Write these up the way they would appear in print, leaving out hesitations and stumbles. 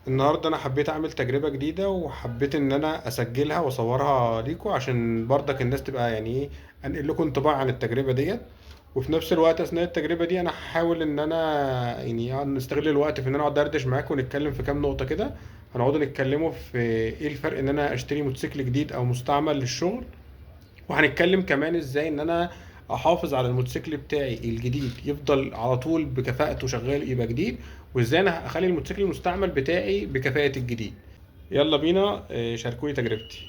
النهارده انا حبيت اعمل تجربة جديدة، وحبيت ان انا اسجلها واصورها ليكم عشان برضك الناس تبقى يعني ايه، انقل لكم انطباع عن التجربة ديت. وفي نفس الوقت اثناء التجربة دي انا هحاول ان انا يعني نستغل الوقت في ان انا اقعد اردش معاكم ونتكلم في كام نقطة كده. هنقعدوا نتكلموا في ايه الفرق ان انا اشتري موتوسيكل جديد او مستعمل للشغل. وهنتكلم كمان ازاي ان انا احافظ على الموتوسيكل بتاعي الجديد يفضل على طول بكفاءته شغال يبقى جديد، وازاي انا اخلي الموتوسيكل المستعمل بتاعي بكفاءة الجديد. يلا بينا، شاركوني تجربتي.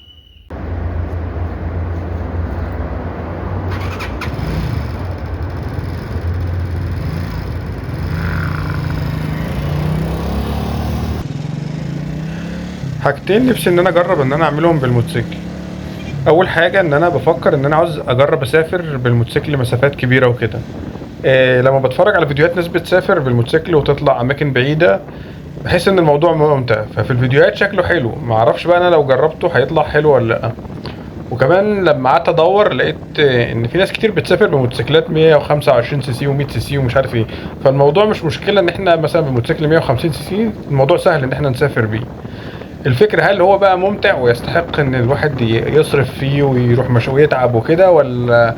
حاجتين نفسي ان انا اجرب ان انا اعملهم بالموتوسيكل. اول حاجه ان انا بفكر ان انا عاوز اجرب اسافر بالموتوسيكل لمسافات كبيره وكده. لما بتفرج على فيديوهات ناس بتسافر بالموتوسيكل وتطلع اماكن بعيده، بحس ان الموضوع ممتع. ففي الفيديوهات شكله حلو، ما اعرفش بقى انا لو جربته هيطلع حلو ولا لا. وكمان لما قعدت ادور لقيت ان في ناس كتير بتسافر بموتوسيكلات 125 سي سي و100 سي سي ومش عارف ايه. فالموضوع مش مشكله ان احنا مثلا بموتوسيكل 150 سي سي، الموضوع سهل ان احنا نسافر بيه. الفكره هل هو بقى ممتع ويستحق ان الواحد يصرف فيه ويروح مشوي يتعب وكده، ولا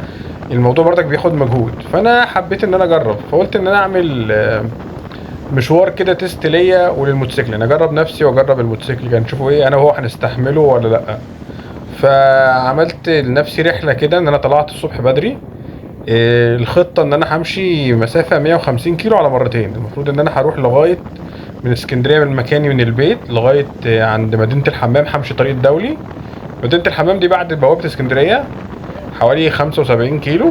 الموضوع برضك بياخد مجهود؟ فانا حبيت ان انا اجرب، فقلت ان انا اعمل مشوار كده تيست ليا وللموتوسيكل، انا اجرب نفسي واجرب الموتوسيكل كان نشوفه ايه انا وهو هنستحمله ولا لا. فعملت لنفسي رحله كده ان انا طلعت الصبح بدري. الخطه ان انا همشي مسافه 150 كيلو على مرتين. المفروض ان انا هروح لغايه من اسكندريه، من مكاني من البيت لغايه عند مدينه الحمام، همشي طريق الدولي. مدينه الحمام دي بعد بوابه اسكندريه حوالي 75 كيلو.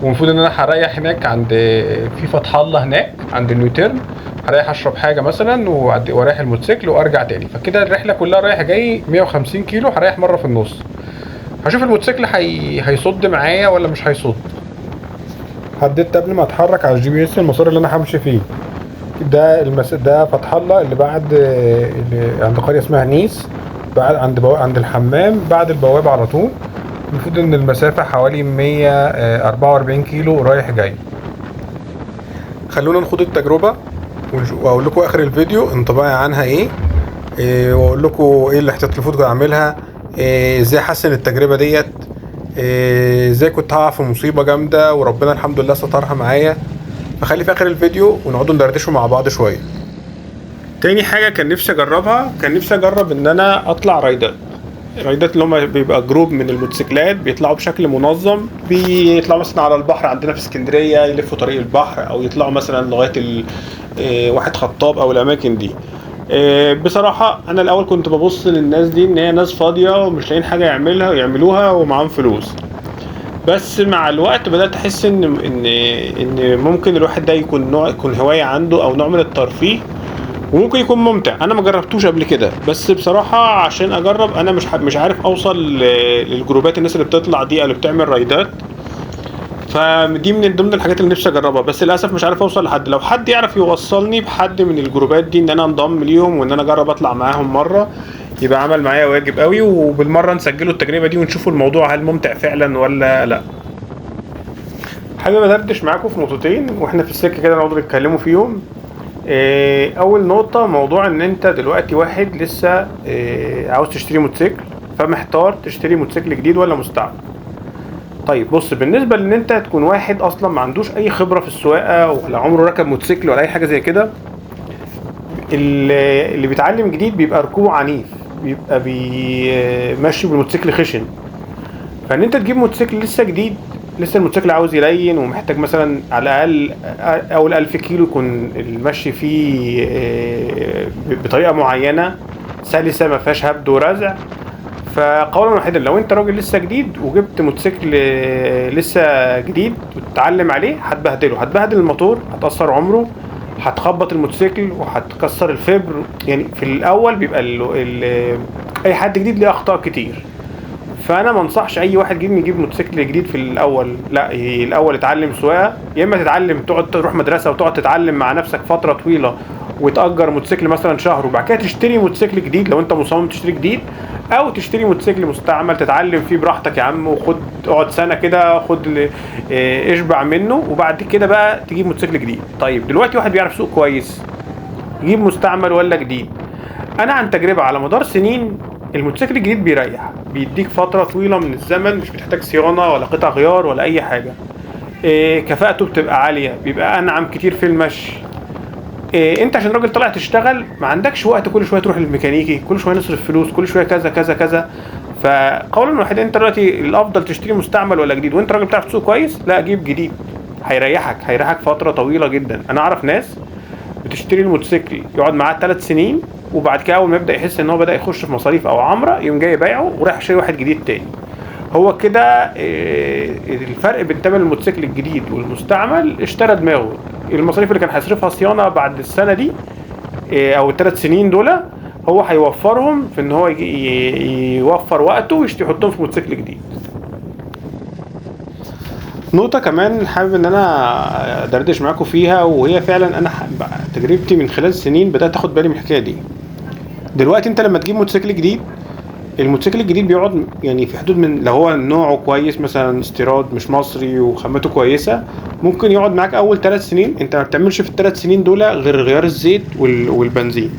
والمفروض ان انا هريح هناك عند في فتح الله هناك عند النيوتيرن. هريح اشرب حاجه مثلا واريح الموتوسيكل وارجع تاني. فكده الرحله كلها رايح جاي 150 كيلو، هريح مره في النص. هشوف الموتوسيكل هيصد معايا ولا مش هيصد. حددت قبل ما اتحرك على الجي بي اس المسار اللي انا همشي فيه. ده فتح الله اللي بعد اللي عند قريه اسمها نيس، بعد عند الحمام بعد البوابه على طول. المفروض ان المسافه حوالي 144 كيلو رايح جاي. خلونا نخوض التجربة واقول لكم اخر الفيديو انطباعي عنها ايه. واقول لكم ايه اللي احتجت المفروض اعملها. ازاي احسن التجربة ديت. ازاي كنت هقع في مصيبة جامدة وربنا الحمد لله سترها معايا. فخلي في اخر الفيديو ونقعدوا ندردشوا مع بعض شوية. تاني حاجة كان نفسي اجربها، كان نفسي اجرب ان انا اطلع رايدات. الرايدات اللي هم بيبقى جروب من الموتوسيكلات بيطلعوا بشكل منظم، بيطلعوا مثلا على البحر عندنا في اسكندريه، يلفوا طريق البحر، او يطلعوا مثلا لغايه واحد خطاب او الاماكن دي. بصراحه انا الاول كنت ببص للناس دي ان هي ناس فاضيه ومش لاقيين حاجه يعملوها ومعاهم فلوس. بس مع الوقت بدات احس ان ممكن الواحد ده يكون هوايه عنده او نوع من الترفيه، وممكن يكون ممتع. انا ما جربتوش قبل كده، بس بصراحه عشان اجرب انا مش عارف اوصل للجروبات الناس اللي بتطلع دي او اللي بتعمل رايدات. فدي من ضمن الحاجات اللي نفسي اجربها، بس للاسف مش عارف اوصل لحد. لو حد يعرف يوصلني بحد من الجروبات دي ان انا انضم ليهم وان انا اجرب اطلع معاهم مره، يبقى عمل معايا واجب قوي. وبالمره نسجلوا التجربه دي ونشوفوا الموضوع هل ممتع فعلا ولا لا. حابب ادردش معاكم في نقطتين واحنا في السكه كده نقعد نتكلموا فيهم. اول نقطة موضوع ان انت دلوقتي واحد لسه عاوز تشتري موتوسيكل، فمحتار تشتري موتوسيكل جديد ولا مستعمل. طيب بص، بالنسبة لان انت تكون واحد اصلا ما عندوش اي خبرة في السواقة ولا عمره ركب موتوسيكل ولا اي حاجة زي كده، اللي بيتعلم جديد بيبقى ركوبه عنيف، بيبقى ماشي بالموتوسيكل خشن. فان انت تجيب موتوسيكل لسه جديد، لسه الموتوسيكل عاوز يلين ومحتاج مثلا على الاقل اول 1000 كيلو يكون المشي فيه بطريقه معينه سلسه ما فيهاش هبد ورزع. فقولا واحدا لو انت راجل لسه جديد وجبت موتوسيكل لسه جديد وتتعلم عليه، هتبهدل الموتور، هتأثر عمره، هتخبط الموتوسيكل وهتكسر الفبر. يعني في الاول بيبقى اي حد جديد ليه اخطاء كتير. فانا ما انصحش اي واحد جديد يجيب موتوسيكل جديد في الاول. لا، الاول اتعلم سواقه، يا اما تتعلم تقعد تروح مدرسه وتقعد تتعلم مع نفسك فتره طويله وتأجر موتوسيكل مثلا شهر، وبعد كده تشتري موتوسيكل جديد لو انت مصمم تشتري جديد، او تشتري موتوسيكل مستعمل تتعلم فيه براحتك يا عم، وخد اقعد سنه كده، اشبع منه، وبعد كده بقى تجيب موتوسيكل جديد. طيب دلوقتي واحد بيعرف يسوق كويس، يجيب مستعمل ولا جديد؟ انا عن تجربه على مدار سنين، الموتوسيكل الجديد بيريح، بيديك فتره طويله من الزمن، مش بتحتاج صيانه ولا قطع غيار ولا اي حاجه. كفاءته بتبقى عاليه، بيبقى انعم كتير في المشي. انت عشان راجل طالع تشتغل ما عندكش وقت كل شويه تروح للميكانيكي، كل شويه نصرف فلوس، كل شويه كذا كذا كذا. فقولا واحدا، انت دلوقتي الافضل تشتري مستعمل ولا جديد؟ وانت راجل بتعرف تسوق كويس، لا جيب جديد. هيريحك فتره طويله جدا. انا اعرف ناس بتشتري الموتوسيكل يقعد معاه 3 سنين، وبعد كده اول ما يبدا يحس ان هو بدا يخش في مصاريف او عمره، يقوم جاي بايعه ورايح يشتري واحد جديد تاني. هو كده. الفرق بين ثمن الموتوسيكل الجديد والمستعمل اشترى دماغه. المصاريف اللي كان هيصرفها صيانه بعد السنه دي، او ال3 سنين دول، هو هيوفرهم في ان هو يوفر وقته يحطهم في موتوسيكل جديد. نقطة كمان حابب ان انا ادردش معاكم فيها، وهي فعلا انا تجربتي من خلال سنين بدأت اخد بالي من الحكاية دي. دلوقتي انت لما تجيب موتوسيكل جديد، الموتوسيكل الجديد بيقعد يعني في حدود، من لو هو نوعه كويس مثلا استيراد مش مصري وخامته كويسة، ممكن يقعد معاك اول 3 سنين. انت ما بتعملش في ال3 سنين دول غير غيار الزيت والبنزين،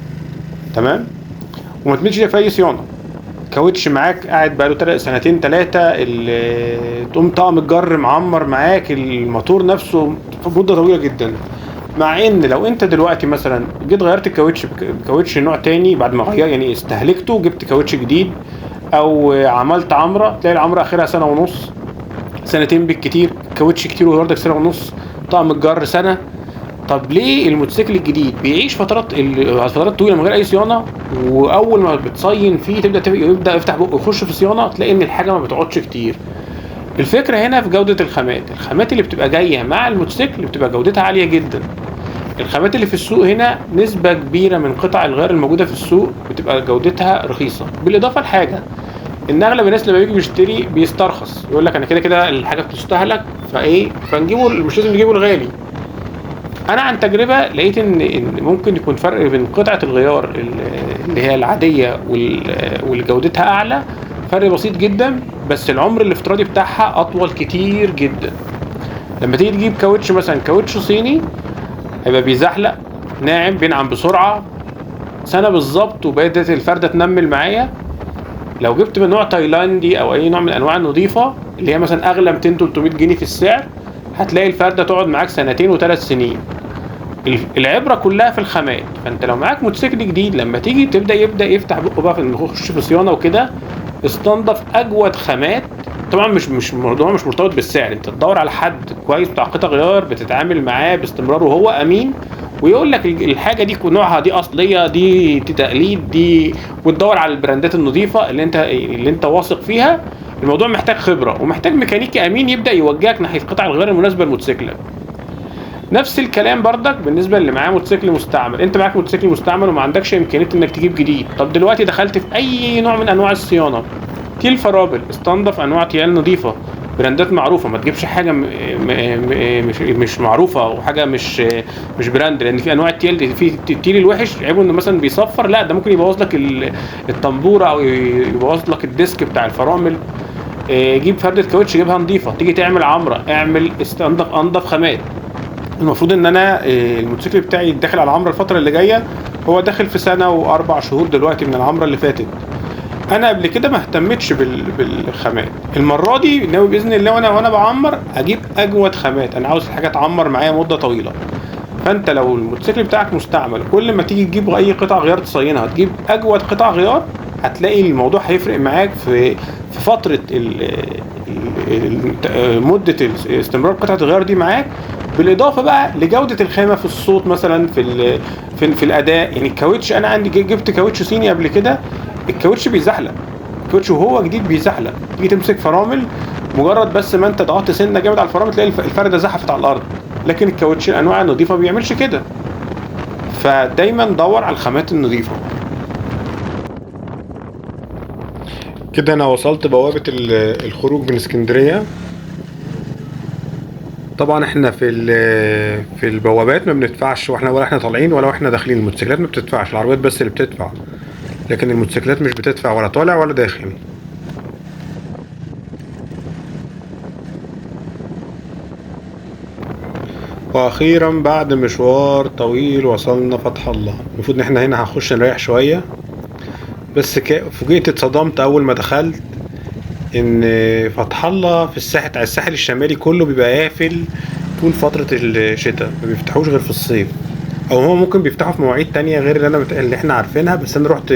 تمام، وما تمشيش في اي صيانة. كاوتش معاك قاعد بقاله سنتين 3، تقوم طقم الجر معمر معاك الموتور نفسه في مدة طويلة جدا. مع ان لو انت دلوقتي مثلا جيت غيرت الكاوتش بكاوتش نوع تاني، بعد ما غير يعني استهلكته، جبت كاوتش جديد او عملت عمرة، تلاقي العمرة اخرها سنة ونص، سنتين بالكتير. كاوتش كتير وبرضك سنة ونص، طقم الجر سنة. طب ليه الموتوسيكل الجديد بيعيش فترات طويله من غير اي صيانه، واول ما بتصين فيه يبدا يفتح بقه يخش في صيانه، تلاقي ان الحاجه ما بتقعدش كتير؟ الفكره هنا في جوده الخامات اللي بتبقى جايه مع الموتوسيكل بتبقى جودتها عاليه جدا. الخامات اللي في السوق هنا نسبه كبيره من قطع الغيار الموجوده في السوق بتبقى جودتها رخيصه، بالاضافه لحاجه ان اغلب الناس لما بيجي بيشتري بيسترخص، يقول لك انا كده كده الحاجه بتستهلك، فنجيبه، مش لازم نجيبه الغالي. انا عن تجربه لقيت ان ممكن يكون فرق بين قطعه الغيار اللي هي العاديه واللي جودتها اعلى فرق بسيط جدا، بس العمر الافتراضي بتاعها اطول كتير جدا. لما تيجي تجيب كاوتش مثلا كاوتش صيني، هيبقى بيزحلق ناعم، بينعم بسرعه سنه بالظبط وبدات الفرده تنمل معايا. لو جبت من نوع تايلاندي او اي نوع من انواع النظيفه اللي هي مثلا اغلى 200 300 جنيه في السعر، هتلاقي الفرده تقعد معاك 2 و3 سنين. العبره كلها في الخامات. فانت لو معاك موتوسيكل جديد، لما تيجي يبدا يفتح بقه بقى في انه يخش في صيانه وكده، استنضف اجود خامات. طبعا مش الموضوع مش مرتبط بالسعر، انت تدور على حد كويس بتاع قطع غيار بتتعامل معاه باستمرار وهو امين، ويقول لك الحاجه دي نوعها دي اصليه، دي تقليد، دي، وتدور على البراندات النظيفه اللي انت واثق فيها. الموضوع محتاج خبره ومحتاج ميكانيكي امين يبدا يوجهك ناحيه قطع الغيار المناسبه لموتوسيكلك. نفس الكلام بردك بالنسبه اللي معاه موتوسيكل مستعمل. انت معاك موتوسيكل مستعمل وما عندكش امكانيه انك تجيب جديد، طب دلوقتي دخلت في اي نوع من انواع الصيانه، تيل فرابل، استنضف انواع تيال نظيفه، براندات معروفه، ما تجيبش حاجه مش معروفه، او حاجه مش براند، لان في انواع التيال، في التيل الوحش عيبه انه مثلا بيصفر، لا ده ممكن يبوظ لك الطنبوره او يبوظ لك الديسك بتاع الفرامل. جيب فرده كاوتش، جيبها نظيفه، تيجي تعمل عمره، اعمل انضف خامات. المفروض الموتوسيكل بتاعي داخل على العمره الفتره اللي جايه، هو داخل في سنه و4 شهور دلوقتي من العمره اللي فاتت. انا قبل كده ما اهتمتش بالخامات، المره دي ناوي باذن الله وانا بعمر اجيب اجود خامات. انا عاوز الحاجه تعمر معايا مده طويله. فانت لو الموتوسيكل بتاعك مستعمل، كل ما تيجي تجيب اي قطع غيار تصينها تجيب اجود قطع غيار، هتلاقي الموضوع هيفرق معاك في فتره مده استمرار قطعه الغيار دي معاك. بالاضافه بقى لجوده الخامه في الصوت مثلا، في الاداء. يعني الكاوتش، انا عندي جبت كاوتش صيني قبل كده، الكاوتش بيزحلق، الكاوتش وهو جديد بيزحلق، تيجي تمسك فرامل، مجرد بس ما انت ضغطت سنه جامد على الفرامل تلاقي الفرده زحفت على الارض. لكن الكاوتش الانواع النظيفه ما بيعملش كده. فدايما دور على الخامات النظيفه. كده انا وصلت بوابه الخروج من اسكندريه. طبعا احنا في البوابات ما بندفعش، ولا احنا طالعين ولا احنا داخلين. الموتوسيكلات ما بتدفعش، العربيات بس اللي بتدفع، لكن الموتوسيكلات مش بتدفع ولا طالع ولا داخل. واخيرا بعد مشوار طويل وصلنا فتح الله. المفروض ان احنا هنا هنخش نريح شويه، بس فوجئت اتصدمت اول ما دخلت ان فتح الله في الساحل الشمالي كله بيبقى قافل طول فتره الشتاء، ما بيفتحوش غير في الصيف، او هو ممكن بيفتحوا في مواعيد تانية غير اللي احنا عارفينها. بس انا رحت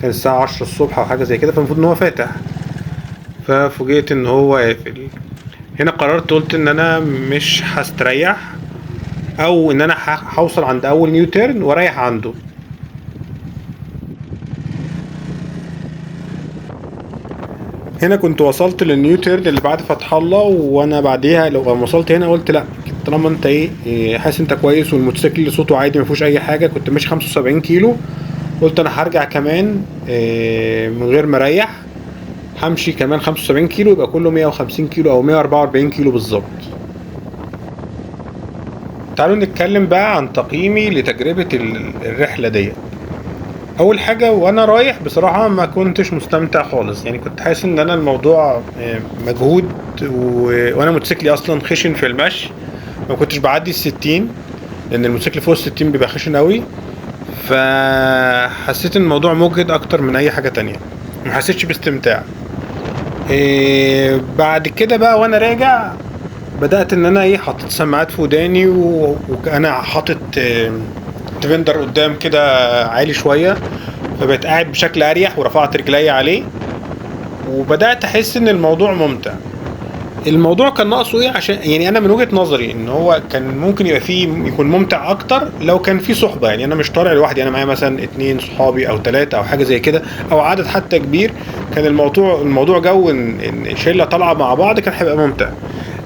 كان الساعه 10 الصبح او حاجه زي كده، فالمفروض ان هو فاتح، ففوجئت ان هو قافل. هنا قررت قلت ان انا مش هستريح، او ان انا هوصل عند اول نيو تيرن واريح عنده. هنا كنت وصلت للنيو تيرن اللي بعد فتح الله، وانا بعديها لو وصلت هنا قلت لا، طالما انت حاسس انت كويس والموتوسيكل اللي صوته عادي ما فيهوش اي حاجه، كنت ماشي 75 كيلو، قلت انا هرجع كمان من غير ما اريح، همشي كمان 75 كيلو، يبقى كله 150 كيلو او 144 كيلو بالظبط. تعالوا نتكلم بقى عن تقييمي لتجربة الرحلة دي. اول حاجة وانا رايح بصراحة ما كنتش مستمتع خالص، يعني كنت حاسس ان انا الموضوع مجهود، وانا موتوسيكلي اصلا خشن في المشي، ما كنتش بعدي ال60، لان الموتوسيكل فوق ال60 بيبقى خشن قوي، فحسيت ان الموضوع مجهد اكتر من اي حاجة تانية، ما حسيتش باستمتاع. بعد كده بقى وانا راجع بدأت ان انا حاطط سماعات في وداني، وانا حاطط ديفندر قدام كده عالي شوية، فبقيت قاعد بشكل اريح ورفعت رجلي عليه، وبدأت احس ان الموضوع ممتع. الموضوع كان ناقصه عشان يعني انا من وجهة نظري ان هو كان ممكن يكون ممتع اكتر لو كان في صحبة، يعني انا مش طالع لوحدي، انا معايا مثلا 2 صحابي او 3 او حاجة زي كده، او عدد حتى كبير، كان الموضوع جو ان شلة طالعة مع بعض كان هيبقى ممتع.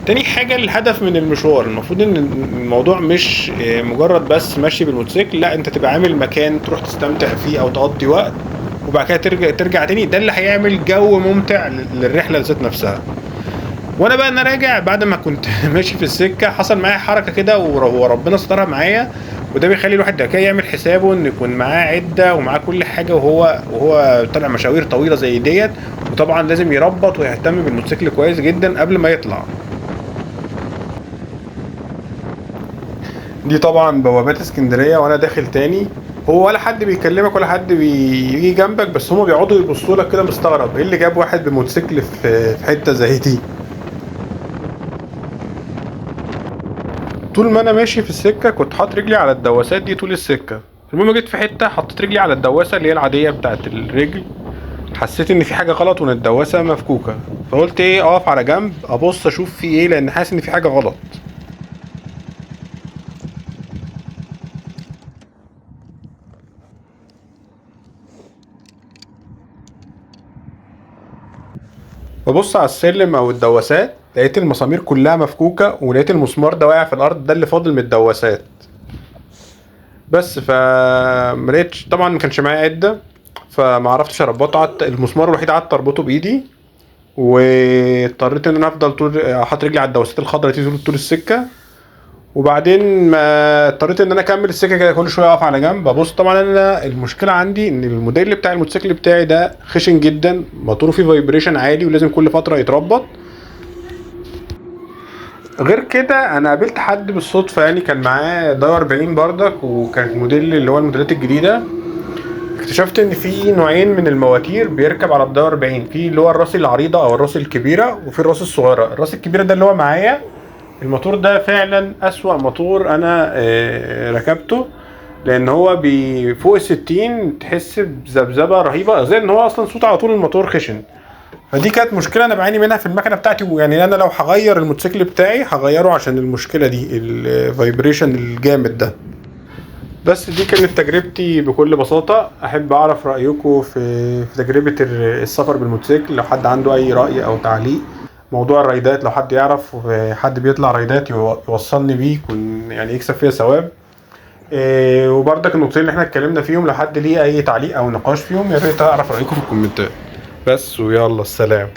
تاني حاجة الهدف من المشوار، المفروض ان الموضوع مش مجرد بس ماشي بالموتوسيكل، لا انت تبقى عامل مكان تروح تستمتع فيه او تقضي وقت، وبعد كده ترجع تاني، ده اللي هيعمل جو ممتع للرحلة ذات نفسها. وانا بقى انا راجع بعد ما كنت ماشي في السكة، حصل معايا حركة كده وربنا سترها معايا، وده بيخلي الواحد ده كده يعمل حسابه ان يكون معاه عدة ومعاه كل حاجة، وهو طالع مشاوير طويلة زي ديت، وطبعا لازم يربط ويهتم بالموتوسيكل كويس جدا قبل ما يطلع. دي طبعا بوابات اسكندريه وانا داخل تاني، هو ولا حد بيكلمك ولا حد بيجي جنبك، بس هما بيقعدوا يبصوا لك كده مستغرب ايه اللي جاب واحد بموتوسيكل في حته زي دي. طول ما انا ماشي في السكه كنت حاطط رجلي على الدواسات دي طول السكه، المهم جيت في حته حطيت رجلي على الدواسه اللي هي العاديه بتاعت الرجل، حسيت ان في حاجه غلط وان الدواسه مفكوكه، فقلت اقف على جنب ابص اشوف في ايه، لان حاسس ان في حاجه غلط. ببص على السلم او الدواسات، لقيت المسامير كلها مفكوكه، ولقيت المسمار ده واقع في الارض، ده اللي فاضل من الدواسات. بس ملقتش طبعا، ما كانش معايا عده، فما عرفتش اربطه، المسمار الوحيد قعدت اربطه بايدي، واضطريت ان انا افضل طول احط رجلي على الدواسات الخضراء دي طول السكه. وبعدين ما اضطريت ان انا اكمل السكه كده، كل شويه اقف على جنب ابص. طبعا انا المشكله عندي ان الموديل بتاع الموتوسيكل بتاعي ده خشن جدا، موتوره فيه فايبريشن عالي ولازم كل فتره يتربط. غير كده انا قابلت حد بالصدفه، يعني كان معاه دايو 40 بردك، وكان موديل اللي هو الموديلات الجديده. اكتشفت ان في نوعين من المواتير بيركب على الدايو 40، في اللي هو الراس العريضه او الراس الكبيره، وفي الراس الصغيره. الراس الكبيره ده اللي هو معايا، الموتور ده فعلا اسوأ موتور انا ركبته، لان هو فوق ال60 تحس بذبذبه رهيبه، زي ان هو اصلا صوت على طول الموتور خشن. فدي كانت مشكله انا بعاني منها في المكنه بتاعتي، يعني انا لو هغير الموتوسيكل بتاعي هغيره عشان المشكله دي، الفايبريشن الجامد ده. بس دي كانت تجربتي بكل بساطه. احب اعرف رايكم في تجربه السفر بالموتوسيكل، لو حد عنده اي راي او تعليق. موضوع الرايدات، لو حد يعرف حد بيطلع رايدات يوصلني بيه، يكون يعني يكسب فيها ثواب. وبرضك النقطتين اللي احنا اتكلمنا فيهم، لو حد ليه اي تعليق او نقاش فيهم، يا ريت اعرف رايكم في الكومنتات. بس ويلا السلام.